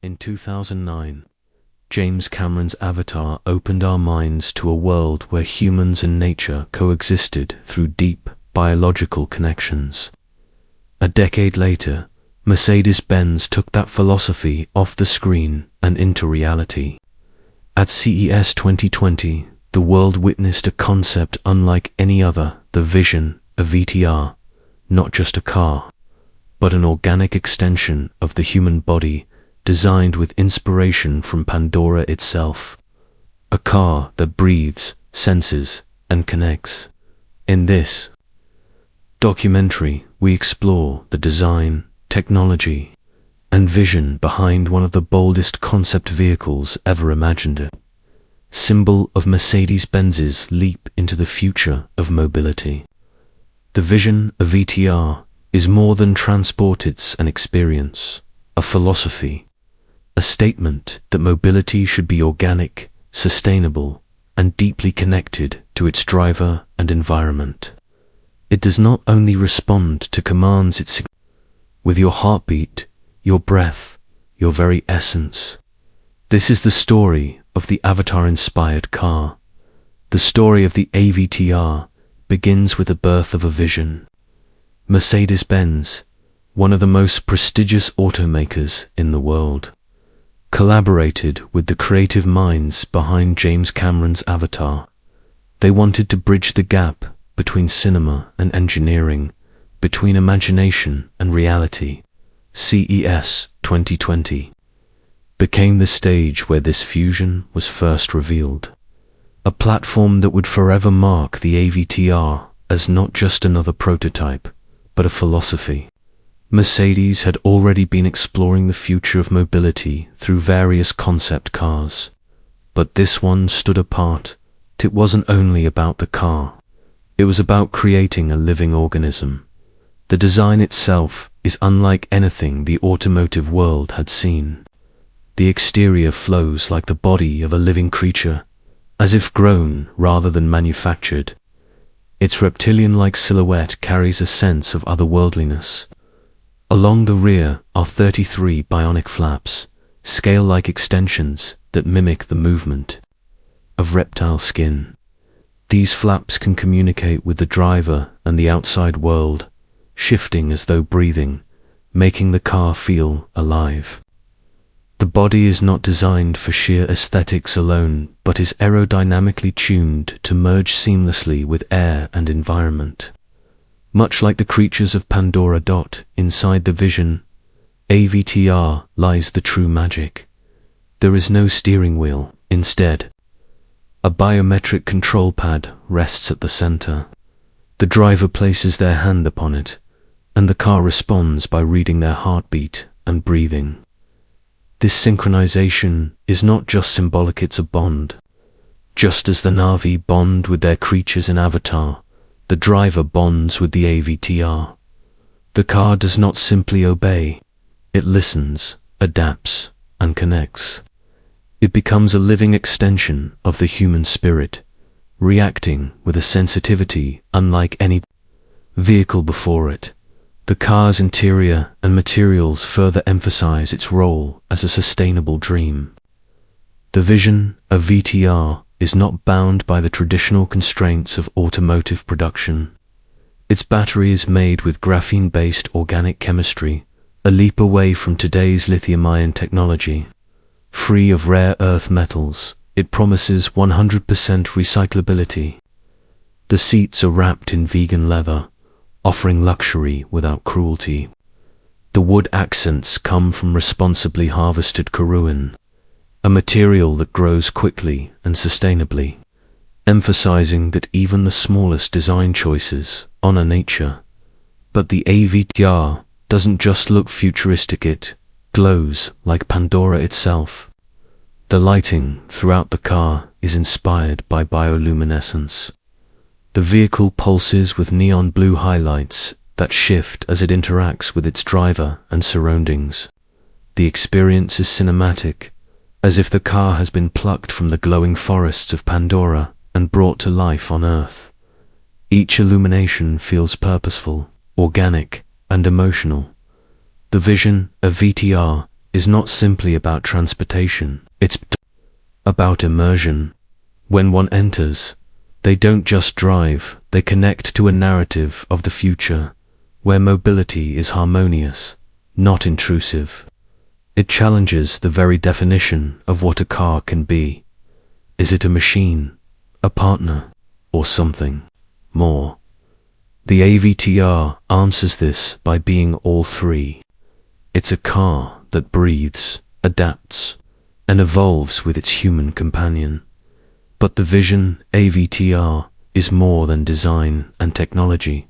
In 2009, James Cameron's Avatar opened our minds to a world where humans and nature coexisted through deep biological connections. A decade later, Mercedes-Benz took that philosophy off the screen and into reality. At CES 2020, the world witnessed a concept unlike any other, the Vision AVTR, not just a car, but an organic extension of the human body designed with inspiration from Pandora itself. A car that breathes, senses, and connects. In this documentary, we explore the design, technology, and vision behind one of the boldest concept vehicles ever imagined. Symbol of Mercedes-Benz's leap into the future of mobility. The Vision AVTR is more than transport, it's an experience, a philosophy, a statement that mobility should be organic, sustainable, and deeply connected to its driver and environment. It does not only respond to commands, it's with your heartbeat, your breath, your very essence. This is the story of the Avatar-inspired car. The story of the AVTR begins with the birth of a vision. Mercedes-Benz, one of the most prestigious automakers in the world, collaborated with the creative minds behind James Cameron's Avatar. They wanted to bridge the gap between cinema and engineering, between imagination and reality. CES 2020 became the stage where this fusion was first revealed. A platform that would forever mark the AVTR as not just another prototype, but a philosophy. Mercedes had already been exploring the future of mobility through various concept cars. But this one stood apart. It wasn't only about the car. It was about creating a living organism. The design itself is unlike anything the automotive world had seen. The exterior flows like the body of a living creature, as if grown rather than manufactured. Its reptilian-like silhouette carries a sense of otherworldliness. Along the rear are 33 bionic flaps, scale-like extensions that mimic the movement of reptile skin. These flaps can communicate with the driver and the outside world, shifting as though breathing, making the car feel alive. The body is not designed for sheer aesthetics alone, but is aerodynamically tuned to merge seamlessly with air and environment. Much like the creatures of Pandora. Inside the Vision AVTR lies the true magic. There is no steering wheel. Instead, a biometric control pad rests at the center. The driver places their hand upon it, and the car responds by reading their heartbeat and breathing. This synchronization is not just symbolic, it's a bond. Just as the Na'vi bond with their creatures in Avatar, the driver bonds with the AVTR. The car does not simply obey, it listens, adapts, and connects. It becomes a living extension of the human spirit, reacting with a sensitivity unlike any vehicle before it. The car's interior and materials further emphasize its role as a sustainable dream. The Vision AVTR is not bound by the traditional constraints of automotive production. Its battery is made with graphene-based organic chemistry, a leap away from today's lithium-ion technology. Free of rare earth metals, it promises 100% recyclability. The seats are wrapped in vegan leather, offering luxury without cruelty. The wood accents come from responsibly harvested Karuan, a material that grows quickly and sustainably, emphasizing that even the smallest design choices honor nature. But the AVTR doesn't just look futuristic, it glows like Pandora itself. The lighting throughout the car is inspired by bioluminescence. The vehicle pulses with neon blue highlights that shift as it interacts with its driver and surroundings. The experience is cinematic, as if the car has been plucked from the glowing forests of Pandora and brought to life on Earth. Each illumination feels purposeful, organic, and emotional. The Vision AVTR is not simply about transportation, it's about immersion. When one enters, they don't just drive, they connect to a narrative of the future, where mobility is harmonious, not intrusive. It challenges the very definition of what a car can be. Is it a machine, a partner, or something more? The AVTR answers this by being all three. It's a car that breathes, adapts, and evolves with its human companion. But the Vision AVTR is more than design and technology.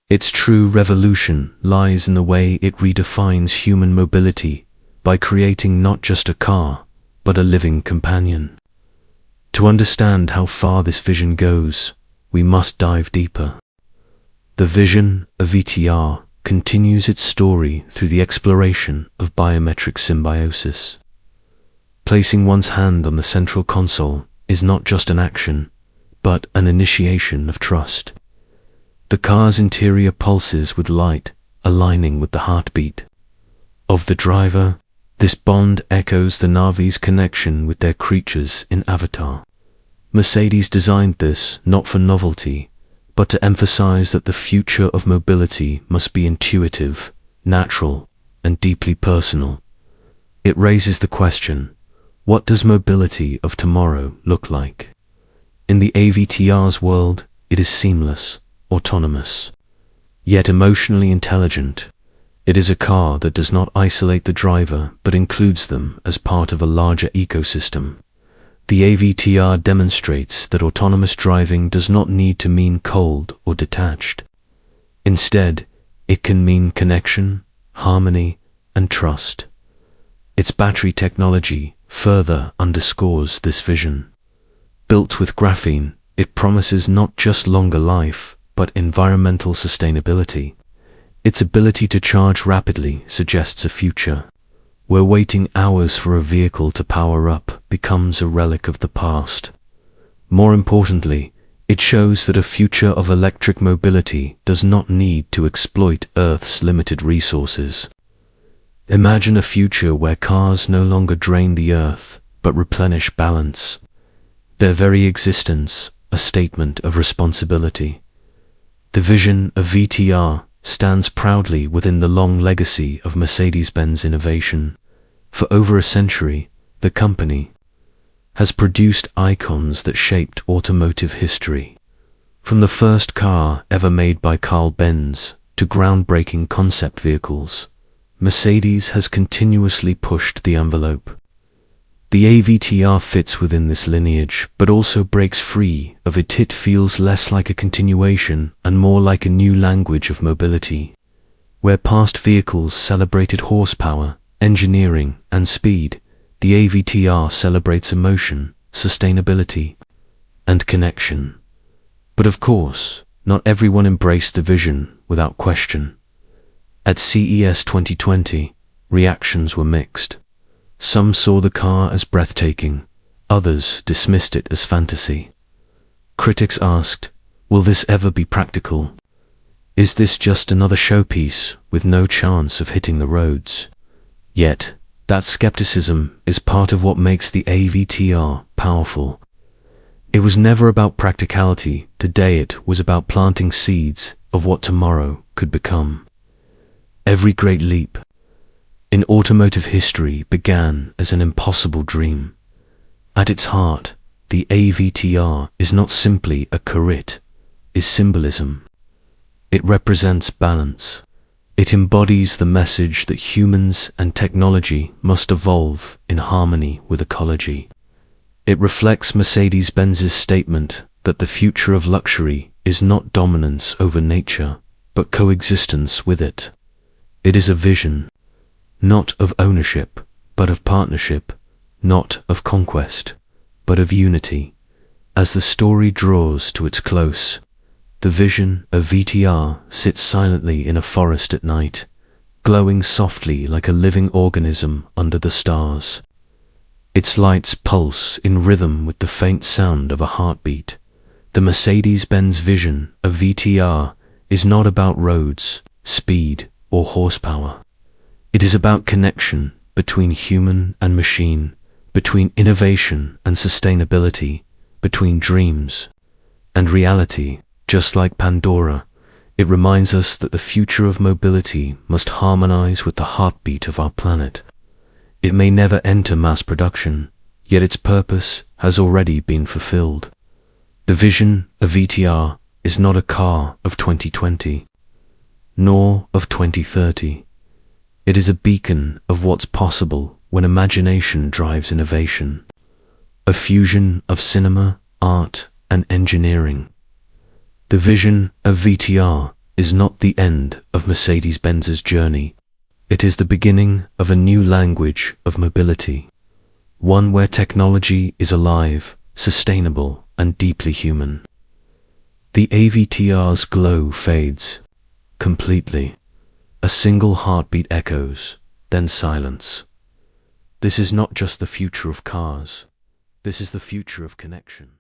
Its true revolution lies in the way it redefines human mobility by creating not just a car, but a living companion. To understand how far this vision goes, we must dive deeper. The Vision AVTR continues its story through the exploration of biometric symbiosis. Placing one's hand on the central console is not just an action, but an initiation of trust. The car's interior pulses with light, aligning with the heartbeat of the driver. This bond echoes the Navi's connection with their creatures in Avatar. Mercedes designed this not for novelty, but to emphasize that the future of mobility must be intuitive, natural, and deeply personal. It raises the question, what does mobility of tomorrow look like? In the AVTR's world, it is seamless, autonomous, yet emotionally intelligent. It is a car that does not isolate the driver but includes them as part of a larger ecosystem. The AVTR demonstrates that autonomous driving does not need to mean cold or detached. Instead, it can mean connection, harmony, and trust. Its battery technology further underscores this vision. Built with graphene, it promises not just longer life, but environmental sustainability. Its ability to charge rapidly suggests a future where waiting hours for a vehicle to power up becomes a relic of the past. More importantly, it shows that a future of electric mobility does not need to exploit Earth's limited resources. Imagine a future where cars no longer drain the Earth, but replenish balance. Their very existence, a statement of responsibility. The Vision AVTR stands proudly within the long legacy of Mercedes-Benz innovation. For over a century, the company has produced icons that shaped automotive history. From the first car ever made by Carl Benz to groundbreaking concept vehicles, Mercedes has continuously pushed the envelope. The AVTR fits within this lineage, but also breaks free of it. It feels less like a continuation and more like a new language of mobility. Where past vehicles celebrated horsepower, engineering, and speed, the AVTR celebrates emotion, sustainability, and connection. But of course, not everyone embraced the vision without question. At CES 2020, reactions were mixed. Some saw the car as breathtaking, others dismissed it as fantasy. Critics asked, will this ever be practical? Is this just another showpiece with no chance of hitting the roads? Yet, that skepticism is part of what makes the AVTR powerful. It was never about practicality. Today it was about planting seeds of what tomorrow could become. Every great leap in automotive history began as an impossible dream. At its heart, the AVTR is not simply a car, it is symbolism. It represents balance. It embodies the message that humans and technology must evolve in harmony with ecology. It reflects Mercedes-Benz's statement that the future of luxury is not dominance over nature, but coexistence with it. It is a vision, not of ownership, but of partnership, not of conquest, but of unity. As the story draws to its close, the Vision AVTR sits silently in a forest at night, glowing softly like a living organism under the stars. Its lights pulse in rhythm with the faint sound of a heartbeat. The Mercedes-Benz Vision AVTR is not about roads, speed, or horsepower. It is about connection, between human and machine, between innovation and sustainability, between dreams and reality. Just like Pandora, it reminds us that the future of mobility must harmonize with the heartbeat of our planet. It may never enter mass production, yet its purpose has already been fulfilled. The Vision AVTR is not a car of 2020, nor of 2030. It is a beacon of what's possible when imagination drives innovation, a fusion of cinema, art, and engineering. The Vision AVTR is not the end of Mercedes-Benz's journey. It is the beginning of a new language of mobility, one where technology is alive, sustainable, and deeply human. The AVTR's glow fades completely. A single heartbeat echoes, then silence. This is not just the future of cars. This is the future of connection.